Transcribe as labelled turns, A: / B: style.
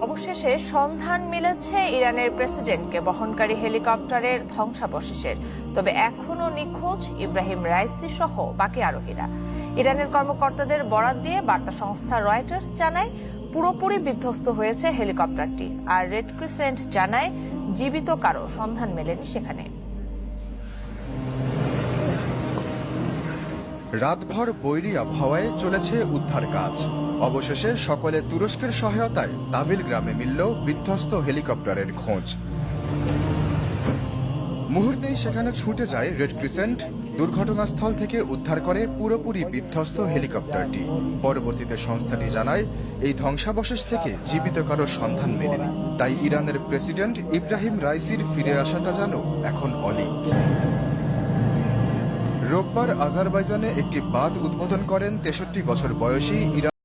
A: অবশেষে সন্ধান মিলেছে ইরানের প্রেসিডেন্টকে বহনকারী হেলিকপ্টারের ধ্বংসাবশেষের। তবে এখনও নিখোঁজ ইব্রাহিম রাইসি সহ বাকি আরোহীরা। ইরানের কর্মকর্তাদের বরাত দিয়ে বার্তা সংস্থা রয়টার্স জানায় পুরোপুরি বিধ্বস্ত হয়েছে হেলিকপ্টারটি। আর রেড ক্রিসেন্ট জানায় জীবিত কারো সন্ধান মেলেনি সেখানে।
B: রাতভর বৈরী আবহাওয়ায় চলেছে উদ্ধার কাজ। অবশেষে সকলে তুরস্কের সহায়তায় তাভিল গ্রামে মিলল বিধ্বস্ত হেলিকপ্টারের খোঁজ। মুহূর্তেই সেখানে ছুটে যায় রেড ক্রিসেন্ট। দুর্ঘটনাস্থল থেকে উদ্ধার করে পুরোপুরি বিধ্বস্ত হেলিকপ্টারটি। পরবর্তীতে সংস্থাটি জানায় এই ধ্বংসাবশেষ থেকে জীবিত কারো সন্ধান মেলেনি। তাই ইরানের প্রেসিডেন্ট ইব্রাহিম রাইসির ফিরে আসাটা যেন এখন অলিক। রোববার আজারবাইজানে একটি বাঁধ উদ্বোধন করেন ৬৩ বছর বয়সী ইরান